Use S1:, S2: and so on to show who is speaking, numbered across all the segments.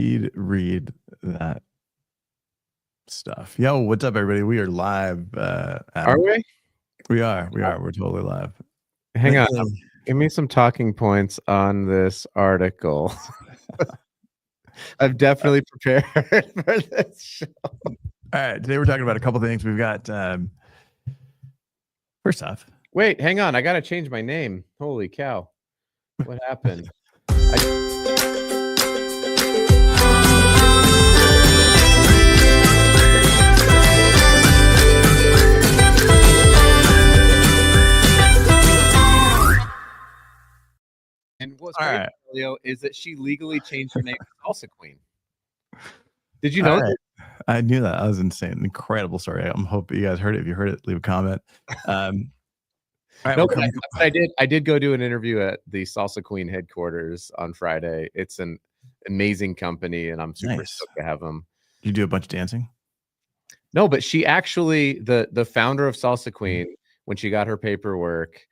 S1: read that stuff. Yo, what's up, everybody? We are live.
S2: Are
S1: Adam.
S2: we?
S1: We are. We're totally live.
S2: Hang on. Give me some talking points on this article. I've definitely prepared for this show.
S1: All right. Today we're talking about a couple things. We've got first off.
S2: Wait, hang on. I got to change my name. Holy cow. What happened? And what's great, Leo, is that she legally changed her name to Salsa Queen. Did you know that?
S1: I knew that. That was insane. Incredible story. I'm hoping you guys heard it. If you heard it, leave a comment.
S2: All right, no, but I did go do an interview at the Salsa Queen headquarters on Friday. It's an amazing company, and I'm super stoked to have them.
S1: You do a bunch of dancing?
S2: No, but she actually, the founder of Salsa Queen, when she got her paperwork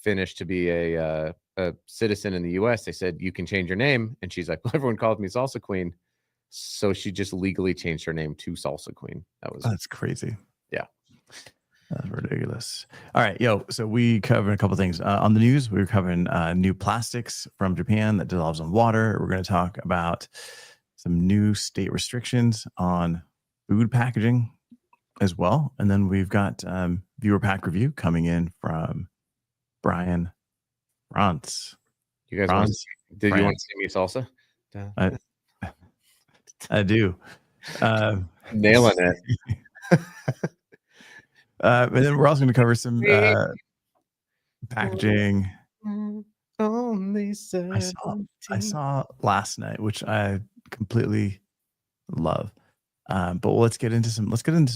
S2: finished to be a citizen in the U.S., they said, you can change your name. And she's like, well, everyone calls me Salsa Queen. So she just legally changed her name to Salsa Queen.
S1: That's crazy.
S2: Yeah.
S1: That's ridiculous. All right, yo. So we covered a couple of things on the news. We were covering new plastics from Japan that dissolves in water. We're going to talk about some new state restrictions on food packaging as well. And then we've got viewer pack review coming in from Brian Franz.
S2: You guys want to see, you want to see me salsa?
S1: I do.
S2: Nailing it.
S1: And then we're also going to cover some packaging.
S2: Only
S1: I saw last night, which I completely love. But let's get into some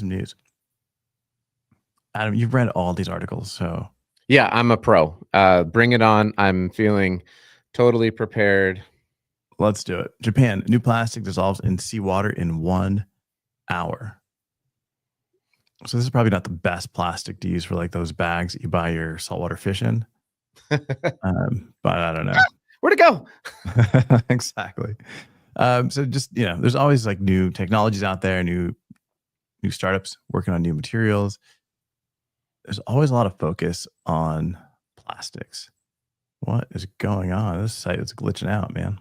S1: news. Adam, you've read all these articles, so
S2: yeah, I'm a pro. Bring it on. I'm feeling totally prepared.
S1: Let's do it. Japan, new plastic dissolves in seawater in 1 hour. So this is probably not the best plastic to use for like those bags that you buy your saltwater fish in. But I don't know.
S2: Where'd it go?
S1: Exactly. So just, there's always like new technologies out there, new startups working on new materials. There's always a lot of focus on plastics. What is going on? This site is glitching out, man.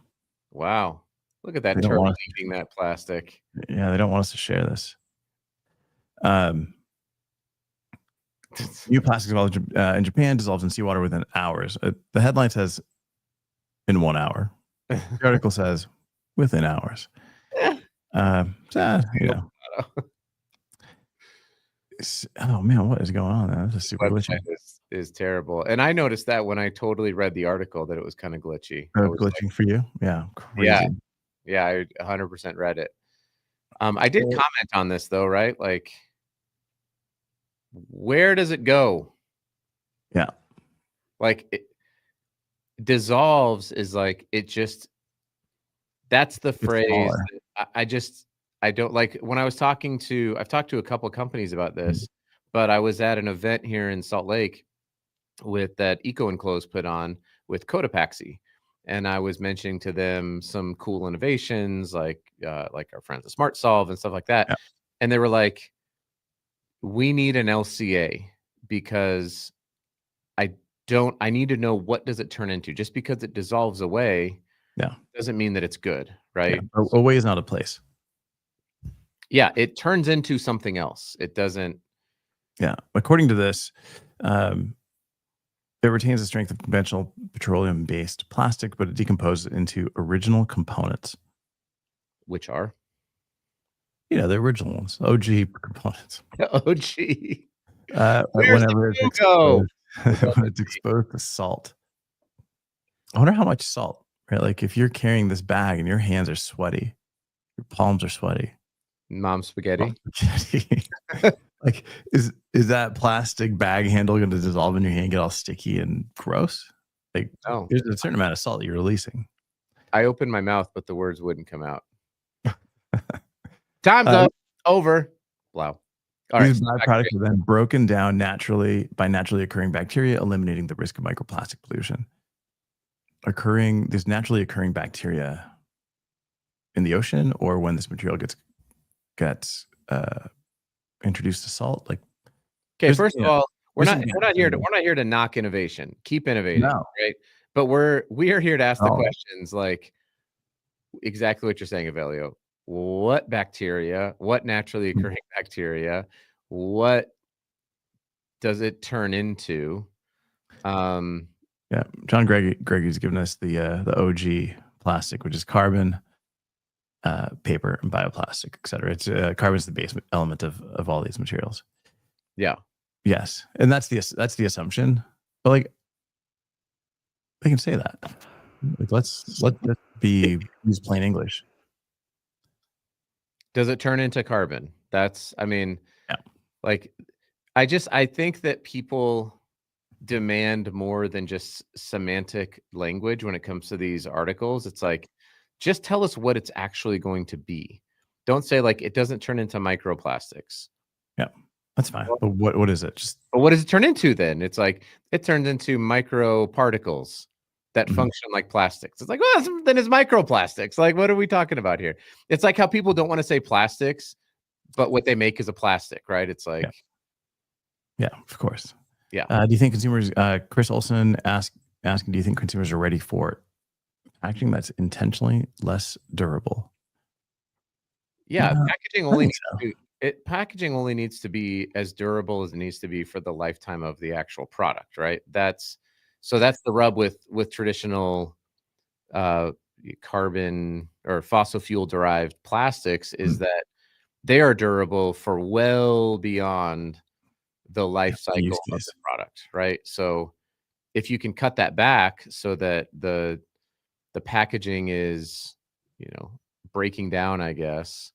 S2: Wow. Look at that turtle eating that plastic.
S1: Yeah, they don't want us to share this. New plastic in Japan dissolves in seawater within hours. The headline says in 1 hour. The article says within hours. Oh man, what is going on? This is super glitchy.
S2: Is terrible. And I noticed that when I totally read the article that it was kind of glitchy.
S1: Glitching for you? Yeah.
S2: Crazy. Yeah, I 100% read it. I did comment on this though, right? Like, where does it go?
S1: Yeah.
S2: Like it dissolves is like, it just, that's the phrase. I don't like when I've talked to a couple of companies about this, but I was at an event here in Salt Lake with that Eco Enclosed put on with Cotopaxi. And I was mentioning to them some cool innovations like our friends at Smart Solve and stuff like that. Yeah. And they were like, we need an LCA because I need to know what does it turn into. Just because it dissolves away doesn't mean that it's good, right?
S1: Yeah. Away is not a place.
S2: Yeah, it turns into something else. It doesn't.
S1: Yeah, according to this, it retains the strength of conventional petroleum-based plastic, but it decomposes into original components.
S2: Which are?
S1: The original ones, OG components.
S2: OG.
S1: Whenever it's exposed, when it's exposed to salt. I wonder how much salt, right? Like if you're carrying this bag and your hands are sweaty, your palms are sweaty.
S2: Mom spaghetti.
S1: Like, is that plastic bag handle going to dissolve in your hand, get all sticky and gross? Like, there's a certain amount of salt you're releasing.
S2: I opened my mouth, but the words wouldn't come out. Time's up. Over. Wow.
S1: All these byproducts are then broken down by naturally occurring bacteria, eliminating the risk of microplastic pollution. These naturally occurring bacteria. in the ocean or when this material gets introduced to salt? Like,
S2: okay, first of all, we're not here to knock innovation. Keep innovating, right? But we are here to ask the questions like exactly what you're saying, Avelio. What bacteria, what naturally occurring bacteria, what does it turn into?
S1: Yeah, John Gregory's given us the OG plastic, which is carbon, paper, and bioplastic, etc. It's carbon's the base element of all these materials.
S2: Yeah.
S1: Yes, and that's the assumption. But like, they can say that. Like, let this be use plain English.
S2: Does it turn into carbon? That's, I mean, like, I think that people demand more than just semantic language when it comes to these articles. It's like, just tell us what it's actually going to be. Don't say like it doesn't turn into microplastics.
S1: Yeah, that's fine. But what is it?
S2: But what does it turn into then? It's like it turns into microparticles that function like plastics. It's like, well, then it's microplastics. Like, what are we talking about here? It's like how people don't want to say plastics, but what they make is a plastic, right? It's like,
S1: yeah, of course.
S2: Yeah.
S1: Do you think consumers? Chris Olson asking, do you think consumers are ready for packaging that's intentionally less durable?
S2: Yeah, packaging only needs to be as durable as it needs to be for the lifetime of the actual product, right? That's the rub with traditional carbon or fossil fuel derived plastics is that they are durable for well beyond the life cycle of the product, right? So if you can cut that back so that the packaging is, breaking down, I guess,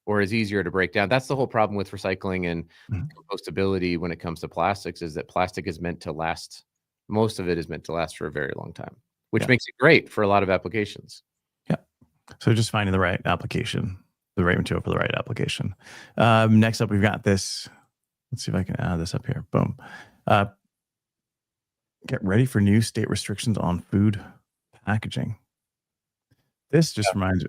S2: or is easier to break down. That's the whole problem with recycling and compostability when it comes to plastics, is that plastic is meant to last. Most of it is meant to last for a very long time, which makes it great for a lot of applications.
S1: Yeah. So just finding the right application, the right material for the right application. Next up, we've got this. Let's see if I can add this up here. Boom. Get ready for new state restrictions on food packaging. This just reminds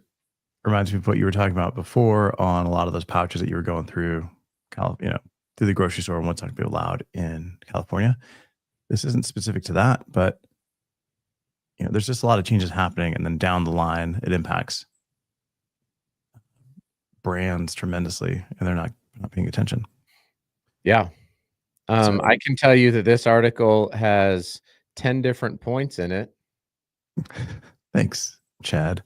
S1: me of what you were talking about before on a lot of those pouches that you were going through, through the grocery store and what's not going to be allowed in California. This isn't specific to that, but there's just a lot of changes happening, and then down the line, it impacts brands tremendously, and they're not paying attention.
S2: Yeah. I can tell you that this article has 10 different points in it.
S1: Thanks, Chad.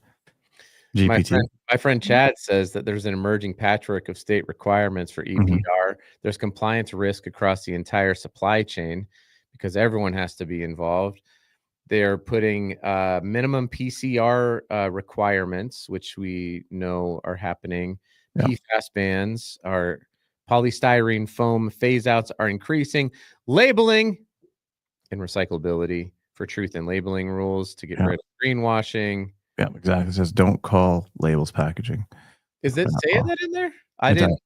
S1: GPT.
S2: My friend Chad says that there's an emerging patchwork of state requirements for EPR. There's compliance risk across the entire supply chain because everyone has to be involved. They're putting minimum PCR requirements, which we know are happening. Yeah. PFAS bans are. Polystyrene foam phase outs are increasing. Labeling and recyclability for truth in labeling rules to get rid of greenwashing.
S1: Yeah, exactly. It says don't call labels packaging.
S2: Is it saying that in there? I didn't.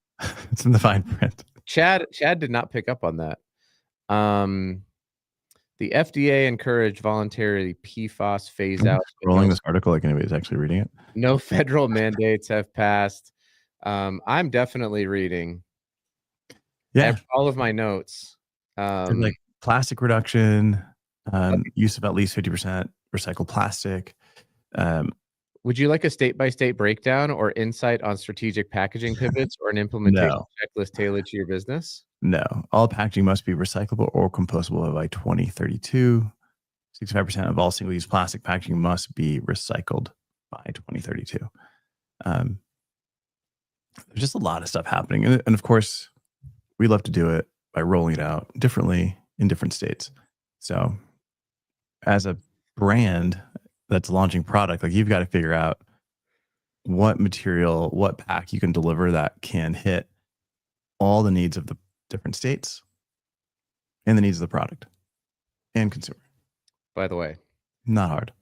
S1: It's in the fine print.
S2: Chad did not pick up on that. The FDA encouraged voluntary PFAS phase out.
S1: Scrolling this article like anybody's actually reading it.
S2: No federal mandates have passed. I'm definitely reading. Yeah, all of my notes.
S1: Like plastic reduction, use of at least 50% recycled plastic.
S2: Would you like a state-by-state breakdown or insight on strategic packaging pivots or an implementation checklist tailored to your business?
S1: No. All packaging must be recyclable or compostable by 2032. 65% of all single-use plastic packaging must be recycled by 2032. There's just a lot of stuff happening. And of course, we love to do it by rolling it out differently in different states. So as a brand that's launching product, like you've got to figure out what material, what pack you can deliver that can hit all the needs of the different states and the needs of the product and consumer.
S2: By the way,
S1: not hard.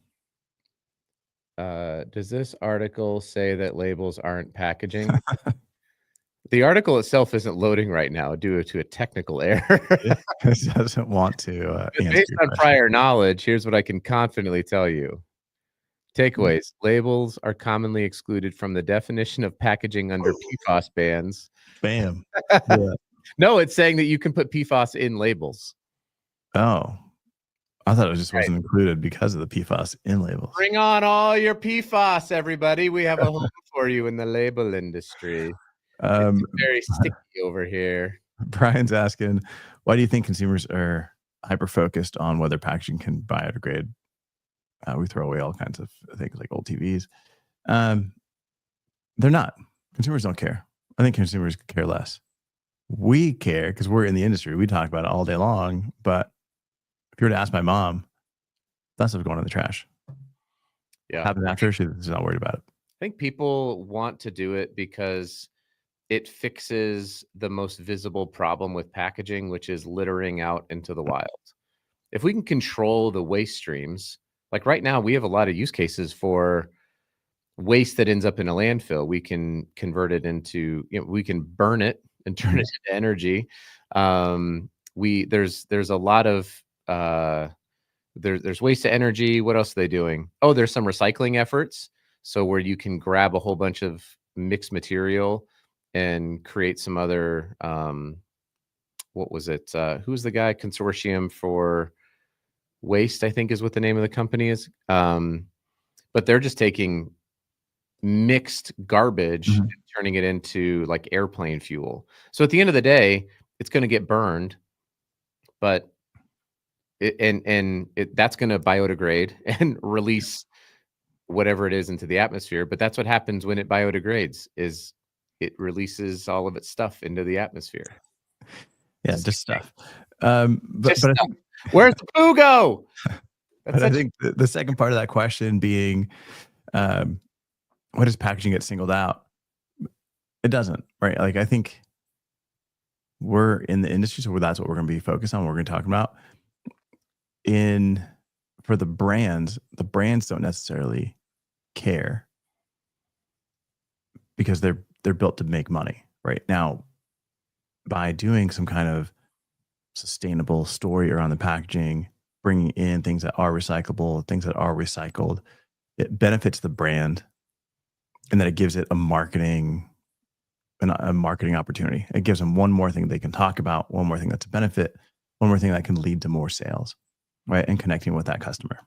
S2: Does this article say that labels aren't packaging? The article itself isn't loading right now due to a technical error.
S1: It doesn't want to.
S2: Based on prior knowledge, here's what I can confidently tell you. Takeaways. Labels are commonly excluded from the definition of packaging under PFAS bans.
S1: Bam. Yeah.
S2: No, it's saying that you can put PFAS in labels.
S1: Oh, I thought it just wasn't included because of the PFAS in labels.
S2: Bring on all your PFAS, everybody. We have a home for you in the label industry. It's very sticky over here.
S1: Brian's asking, why do you think consumers are hyper-focused on whether packaging can biodegrade? We throw away all kinds of things like old TVs. They're not. Consumers don't care. I think consumers care less. We care because we're in the industry. We talk about it all day long. But if you were to ask my mom, that stuff's going in the trash.
S2: Yeah.
S1: Happened after, she's not worried about it.
S2: I think people want to do it because it fixes the most visible problem with packaging, which is littering out into the wild. If we can control the waste streams, like right now, we have a lot of use cases for waste that ends up in a landfill. We can convert it into, we can burn it and turn it into energy. There's a lot of there's waste to energy. What else are they doing? Oh, there's some recycling efforts. So where you can grab a whole bunch of mixed material and create some other what was it? Who's the guy? Consortium for Waste, I think is what the name of the company is. But they're just taking mixed garbage and turning it into like airplane fuel. So at the end of the day, it's going to get burned, but that's going to biodegrade and release whatever it is into the atmosphere. But that's what happens when it biodegrades, is it releases all of its stuff into the atmosphere.
S1: Yeah, just stuff. But
S2: stuff. Where's the poo go?
S1: I think the second part of that question being, what does packaging get singled out? It doesn't, right? Like, I think we're in the industry, so that's what we're going to be focused on. We're going to talk about for the brands don't necessarily care because they're built to make money right now. By doing some kind of sustainable story around the packaging, bringing in things that are recyclable, things that are recycled, it benefits the brand, and then it gives it a marketing opportunity. It gives them one more thing they can talk about, one more thing that's a benefit, one more thing that can lead to more sales, right? And connecting with that customer.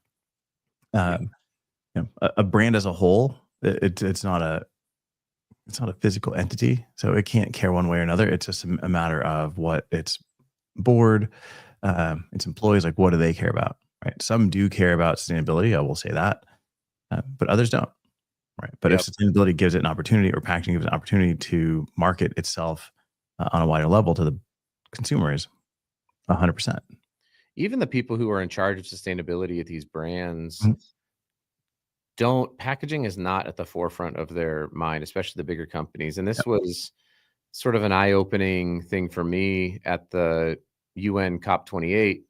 S1: A brand as a whole, it's not a physical entity, so it can't care one way or another. It's just a matter of what its board, its employees, like, what do they care about, right? Some do care about sustainability, I will say that, but others don't, right? But if sustainability gives it an opportunity, or packaging gives it an opportunity to market itself on a wider level to the consumers, 100%.
S2: Even the people who are in charge of sustainability at these brands, packaging is not at the forefront of their mind, especially the bigger companies. And this was sort of an eye-opening thing for me at the UN COP28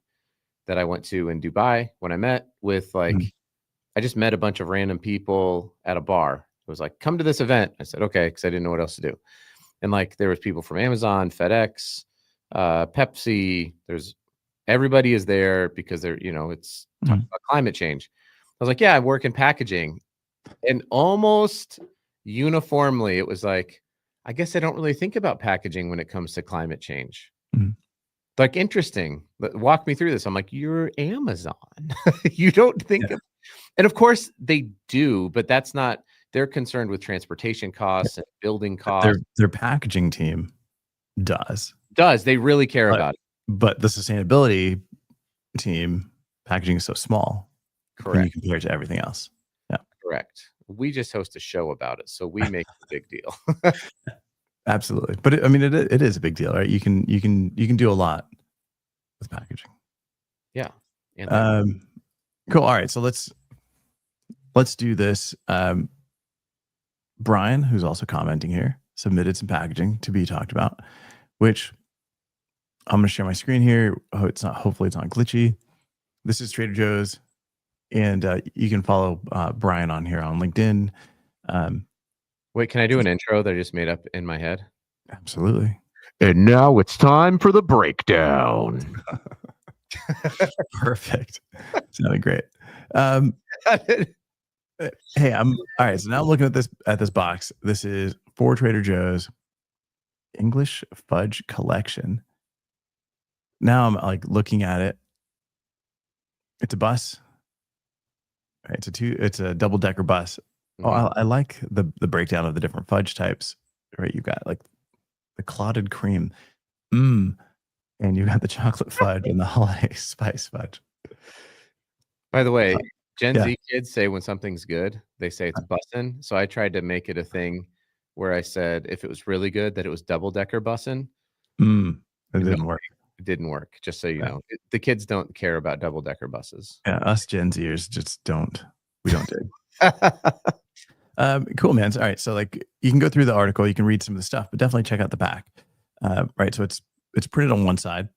S2: that I went to in Dubai, when I met with I just met a bunch of random people at a bar. It was like, come to this event. I said, okay, because I didn't know what else to do. And like, there was people from Amazon, FedEx, Pepsi. Everybody is there because it's talking about climate change. I was like, yeah, I work in packaging. And almost uniformly, it was like, I guess I don't really think about packaging when it comes to climate change. Like, interesting. Walk me through this. I'm like, you're Amazon. You don't think of, and of course they do, but that's not, they're concerned with transportation costs and building costs.
S1: Their packaging team does.
S2: They really care about it.
S1: But the sustainability team, packaging is so small.
S2: Correct.
S1: When you compare it to everything else. Yeah.
S2: Correct. We just host a show about it, so we make a big deal.
S1: Absolutely. But it is a big deal, right? You can do a lot with packaging.
S2: Yeah.
S1: Cool. All right. So let's do this. Brian, who's also commenting here, submitted some packaging to be talked about, which I'm going to share my screen here. Hopefully it's not glitchy. This is Trader Joe's, and you can follow Brian on here on LinkedIn.
S2: Wait, can I do an intro that I just made up in my head?
S1: Absolutely.
S2: And now it's time for the breakdown.
S1: Perfect. Sounded great. Hey, I'm all right. So now I'm looking at this box. This is for Trader Joe's English fudge collection. Now I'm like looking at it. It's a bus. Right? It's a double decker bus. Oh,
S2: Mhm.
S1: I like the breakdown of the different fudge types. Right, you got like the clotted cream, mm, and you got the chocolate fudge and the holiday spice fudge.
S2: By the way, Gen
S1: Yeah,
S2: Z kids say when something's good, they say it's bussin'. So I tried to make it a thing where I said if it was really good, that it was double decker bussin'.
S1: it
S2: No,
S1: didn't work.
S2: it didn't work. Just so you
S1: Yeah,
S2: know, the kids don't care about double decker buses.
S1: yeah, us Gen Zers just don't. We don't dig. Cool, man. All right, so like you can go through the article, you can read some of the stuff, but definitely check out the back. Right, so it's printed on one side.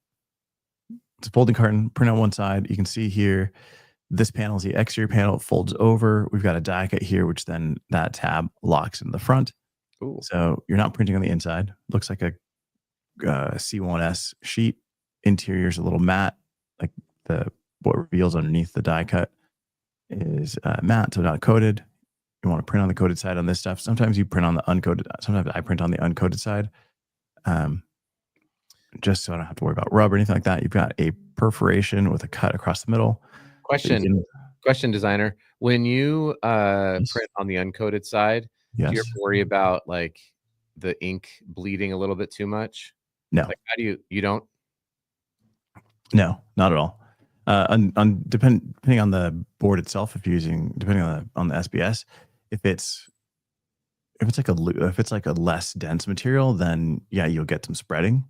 S1: It's a folding carton, print on one side. You can see here, this panel is the exterior panel. It folds over. We've got a die cut here, which then that tab locks in the front.
S2: Ooh,
S1: So you're not printing on the inside. Looks like a C1S sheet. Interior is a little matte, like what reveals underneath the die cut is matte, so not coated. You want to print on the coated side on this stuff. Sometimes you print on the uncoated. Sometimes I print on the uncoated side, um, just so I don't have to worry about rub or anything like that. You've got a perforation with a cut across the middle. So you
S2: question,
S1: can,
S2: question, designer. When you
S1: yes,
S2: print on the uncoated side, do you ever
S1: yes,
S2: worry about like the ink bleeding a little bit too much?
S1: no,
S2: Like, how do you don't?
S1: no, not at all. Depending on the board itself, if you're using depending on the SBS, if it's if it's like a less dense material, then yeah, you'll get some spreading.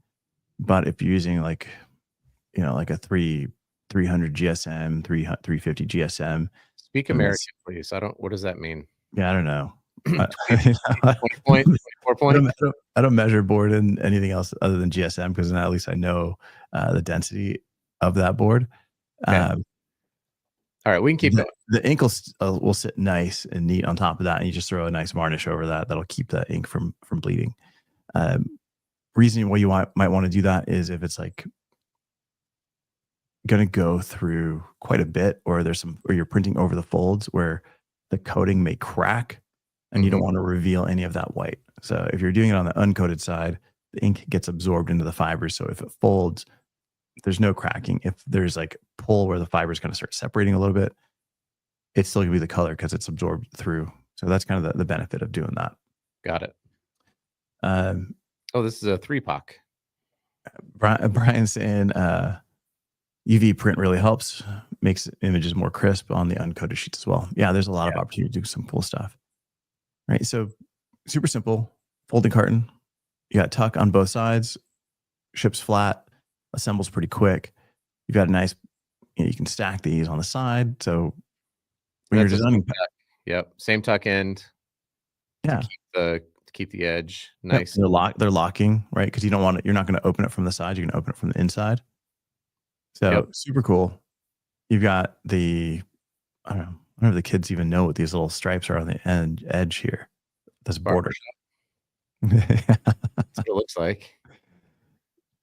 S1: But if you're using like like a 300 GSM, 350 GSM,
S2: Speak
S1: and this,
S2: American, please. I don't. What does that mean?
S1: yeah, I don't know. I,
S2: 20, 20 point, 24 point.
S1: I don't measure board in anything else other than GSM because then at least I know the density of that board.
S2: Okay.
S1: Um,
S2: All right. We can keep going.
S1: the ink will sit nice and neat on top of that, and you just throw a nice varnish over that. That'll keep the ink from bleeding. Um, reason why you might want to do that is if it's like going to go through quite a bit, or you're printing over the folds where the coating may crack, and you don't want to reveal any of that white. So if you're doing it on the uncoated side, the ink gets absorbed into the fibers. So if it folds, there's no cracking. If there's like pull where the fibers kind of start separating a little bit, it's still gonna be the color because it's absorbed through. So that's kind of the benefit of doing that.
S2: Got it.
S1: Um,
S2: Oh, this is a 3-pack.
S1: Brian's saying UV print really helps, makes images more crisp on the uncoated sheets as well. Yeah, there's a lot of opportunity to do some cool stuff. Right. So super simple folding carton. You got tuck on both sides, ships flat, assembles pretty quick. You've got a nice, you can stack these on the side. So when you're
S2: That's a
S1: designing,
S2: Yep. Same tuck end
S1: yeah,
S2: to keep the edge
S1: yep,
S2: nice.
S1: they're locking, right? Because you're not going to open it from the side. You're going to open it from the inside. So
S2: Yep.
S1: super cool. You've got I don't know if the kids even know what these little stripes are on the edge here. This border.
S2: That's what it looks like.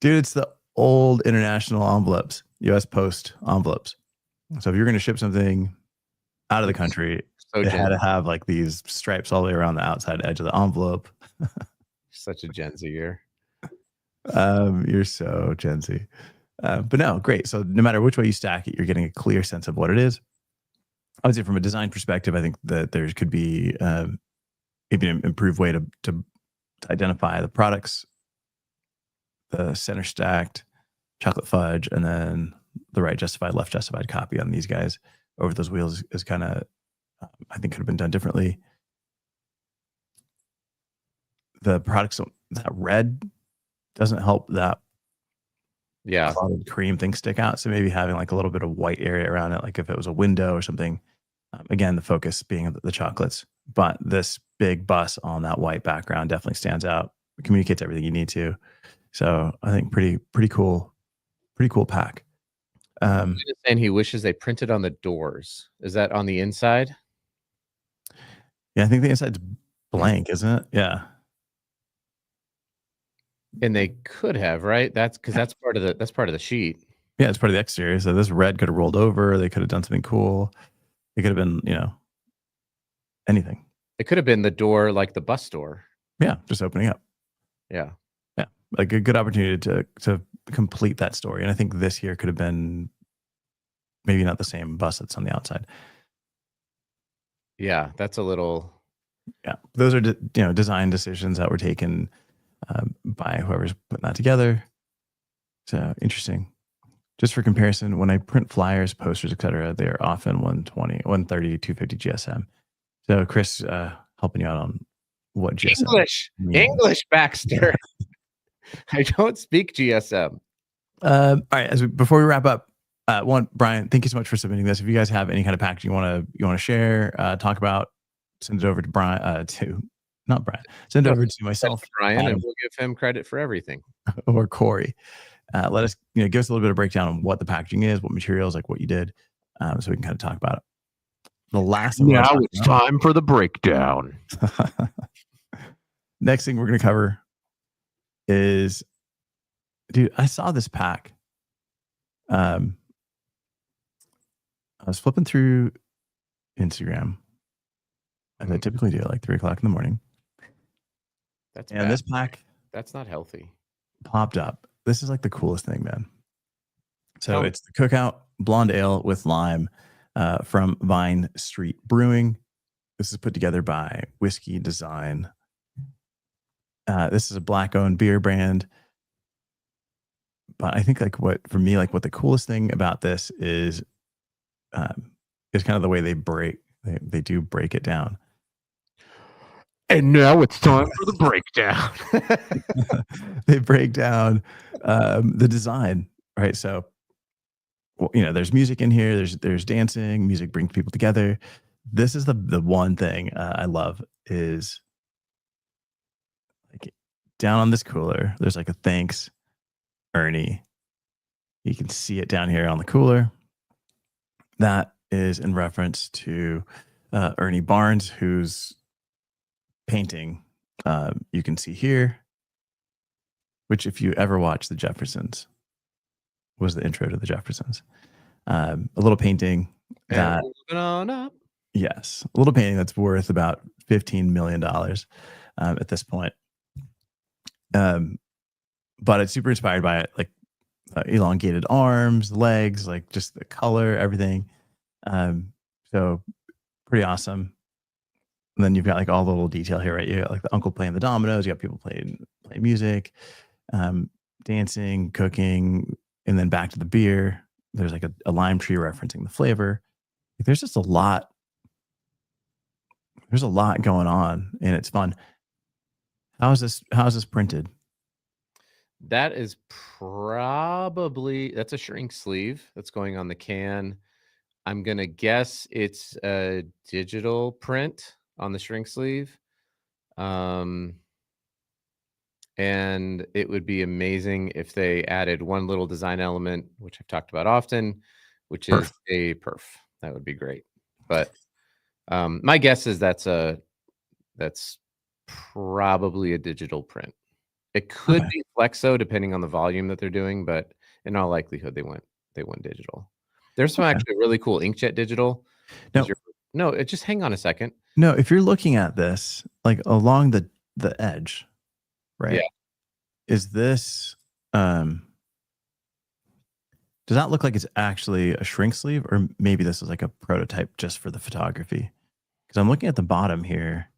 S1: Dude, it's the old international envelopes, US Post envelopes. So if you're going to ship something out of the country,
S2: So
S1: it had to have like these stripes all the way around the outside edge of the envelope.
S2: such a Gen Z-er.
S1: You're so Gen Z. But no, great. So no matter which way you stack it, you're getting a clear sense of what it is. I would say from a design perspective, I think that there could be maybe an improved way to identify the products, the center stacked chocolate fudge, and then the right justified, left justified copy on these guys over those wheels is kind of, I think, could have been done differently. The products, that red doesn't help that clotted cream thing stick out. So maybe having like a little bit of white area around it, like if it was a window or something. Again, the focus being the chocolates, but this big bus on that white background definitely stands out. It communicates everything you need to. So I think pretty cool pack.
S2: He's saying he wishes they printed on the doors. Is that on the inside?
S1: Yeah, I think the inside's blank, isn't it? Yeah.
S2: And they could have, right? That's because that's part of the sheet.
S1: Yeah, it's part of the exterior. So this red could have rolled over. They could have done something cool. It could have been, anything.
S2: It could have been the door, like the bus door.
S1: Yeah, just opening up.
S2: Yeah.
S1: Yeah, like a good opportunity to complete that story. And I think this here could have been maybe not the same bus that's on the outside.
S2: Yeah, that's a little.
S1: Yeah, those are design decisions that were taken by whoever's putting that together. So interesting. Just for comparison, when I print flyers, posters, etc., they're often 120, 130, 250 GSM. So Chris, helping you out on what GSM
S2: English, Baxter. I don't speak GSM.
S1: All right. Before we wrap up, Brian, thank you so much for submitting this. If you guys have any kind of packaging you want to share, talk about, send it over to Brian. Not Brian. Send it over to myself,
S2: Brian, Adam, and we'll give him credit for everything.
S1: Or Corey. Let us, give us a little bit of breakdown on what the packaging is, what materials, like what you did, so we can kind of talk about it. The last thing
S2: now it's time for the breakdown.
S1: Next thing we're going to cover is, dude, I saw this pack. I was flipping through Instagram, as I typically do, like 3 o'clock in the morning.
S2: That's
S1: and bad. This pack,
S2: that's not healthy,
S1: popped up. This is like the coolest thing, man. So it's the Cookout Blonde Ale with Lime from Vine Street Brewing. This is put together by Whiskey Design. This is a Black-owned beer brand. But I think what the coolest thing about this is kind of the way they do break it down.
S2: And now it's time for the breakdown.
S1: They break down the design, right? So, there's music in here. There's dancing. Music brings people together. This is the one thing I love is like down on this cooler. There's like a thanks, Ernie. You can see it down here on the cooler. That is in reference to Ernie Barnes, whose painting you can see here, which if you ever watch The Jeffersons, was the intro to The Jeffersons. A little painting that yes, a little painting that's worth about $15 million at this point. But it's super inspired by it, like elongated arms, legs, like just the color, everything. So pretty awesome. And then you've got like all the little detail here, right? You got like the uncle playing the dominoes. You got people playing music, dancing, cooking, and then back to the beer. There's like a lime tree referencing the flavor. Like, there's just a lot. There's a lot going on, and it's fun. How's this printed?
S2: That is that's a shrink sleeve that's going on the can. I'm gonna guess it's a digital print on the shrink sleeve. And it would be amazing if they added one little design element, which I've talked about often, which is a perf. That would be great. But my guess is that's probably a digital print. It could be flexo depending on the volume that they're doing, but in all likelihood they went digital. There's some actually really cool inkjet digital. Just hang on a second.
S1: No, if you're looking at this like along the edge, right?
S2: Yeah.
S1: Is this does that look like it's actually a shrink sleeve, or maybe this is like a prototype just for the photography? Because I'm looking at the bottom here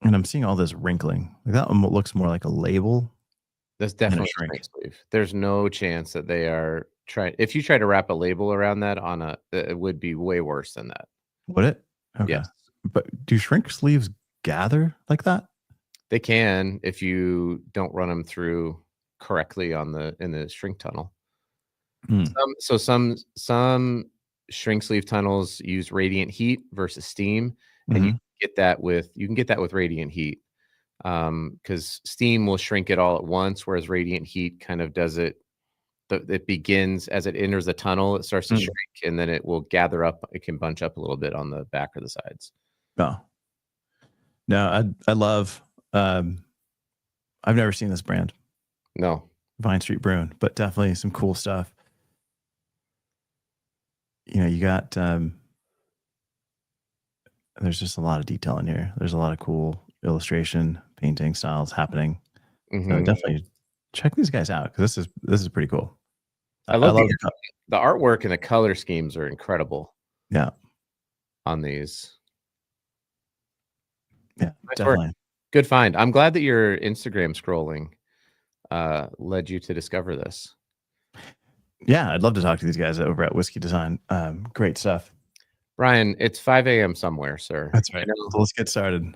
S1: and I'm seeing all this wrinkling. Like that one looks more like a label.
S2: That's definitely a shrink sleeve. There's no chance that they are trying. If you try to wrap a label around that it would be way worse than that.
S1: Would it? Okay.
S2: Yes.
S1: But do shrink sleeves gather like that?
S2: They can if you don't run them through correctly in the shrink tunnel. Some shrink sleeve tunnels use radiant heat versus steam, and you can get that with radiant heat, because steam will shrink it all at once, whereas radiant heat kind of does it. It begins as it enters the tunnel, it starts to shrink, and then it will gather up. It can bunch up a little bit on the back or the sides.
S1: Oh, no, I love. I've never seen this brand.
S2: No,
S1: Vine Street Brewing, but definitely some cool stuff. You got there's just a lot of detail in here. There's a lot of cool illustration, painting styles happening. So definitely check these guys out because this is pretty cool.
S2: I love the artwork and the color schemes are incredible.
S1: Yeah,
S2: on these.
S1: Yeah, nice definitely.
S2: Work. Good find. I'm glad that your Instagram scrolling led you to discover this.
S1: Yeah, I'd love to talk to these guys over at Whiskey Design. Great stuff.
S2: Brian, it's 5 a.m. somewhere, sir.
S1: That's right. So let's get started.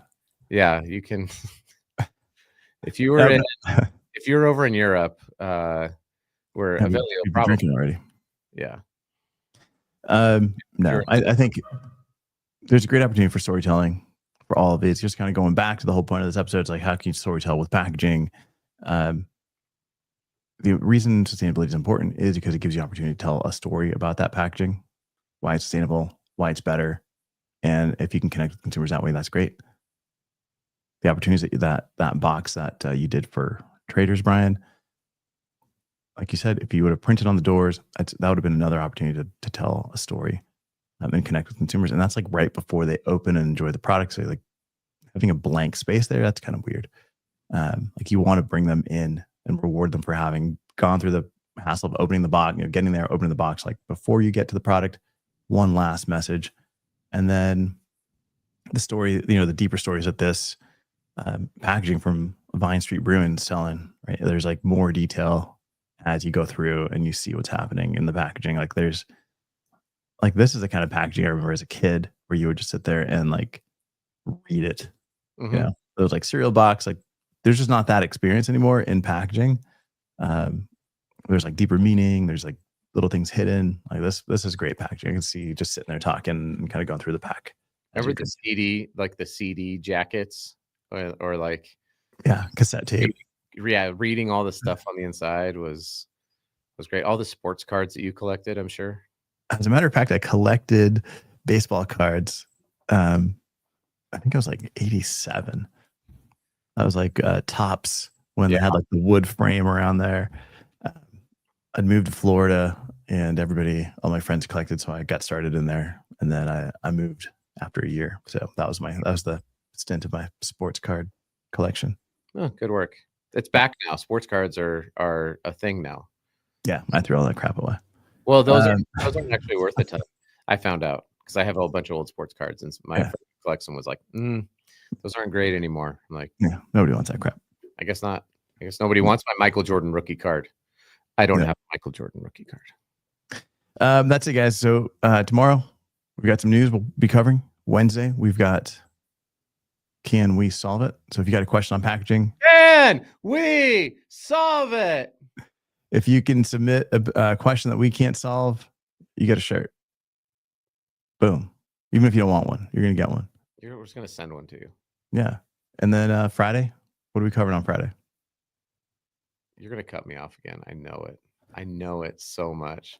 S2: Yeah, you can. If you were if you're over in Europe, we're Avelio probably
S1: drinking already.
S2: Yeah.
S1: No, I think there's a great opportunity for storytelling for all of it. It's just kind of going back to the whole point of this episode. It's like, how can you storytell with packaging? The reason sustainability is important is because it gives you an opportunity to tell a story about that packaging, why it's sustainable, why it's better. And if you can connect with consumers that way, that's great. The opportunities that box that you did for traders, Brian, like you said, if you would have printed on the doors, that would have been another opportunity to tell a story and connect with consumers. And that's like right before they open and enjoy the product. So like having a blank space there, that's kind of weird. Like you want to bring them in and reward them for having gone through the hassle of opening the box, getting there, opening the box, like before you get to the product, one last message. And then the story, the deeper stories that this packaging from Vine Street Brewing selling, right? There's like more detail as you go through and you see what's happening in the packaging. Like this is the kind of packaging I remember as a kid where you would just sit there and like read it.
S2: Mm-hmm.
S1: It was like cereal box, like there's just not that experience anymore in packaging. There's like deeper meaning. There's like little things hidden. Like this is great packaging. I can see you just sitting there talking and kind of going through the pack.
S2: Remember the CD, like the CD jackets or like.
S1: Yeah. Cassette tape.
S2: Yeah. Reading all the stuff on the inside was great. All the sports cards that you collected, I'm sure.
S1: As a matter of fact, I collected baseball cards. I think I was like 87. I was like Tops when they had like the wood frame around there. I'd moved to Florida and all my friends collected. So I got started in there and then I moved after a year. So that was the stint of my sports card collection.
S2: Oh, good work. It's back now. Sports cards are a thing now.
S1: Yeah. I threw all that crap away.
S2: Well, those aren't actually worth a ton. I found out because I have a whole bunch of old sports cards and my collection was like, those aren't great anymore. I'm like,
S1: yeah, nobody wants that crap.
S2: I guess not. I guess nobody wants my Michael Jordan rookie card. I don't have a Michael Jordan rookie card.
S1: That's it, guys. So tomorrow we've got some news we'll be covering. Wednesday we've got Can We Solve It? So if you got a question on packaging,
S2: can we solve it?
S1: If you can submit a question that we can't solve, you get a shirt. Boom. Even if you don't want one, you're going to get one.
S2: We're just going to send one to you.
S1: Yeah. And then Friday, what are we covering on Friday?
S2: You're going to cut me off again. I know it. I know it so much.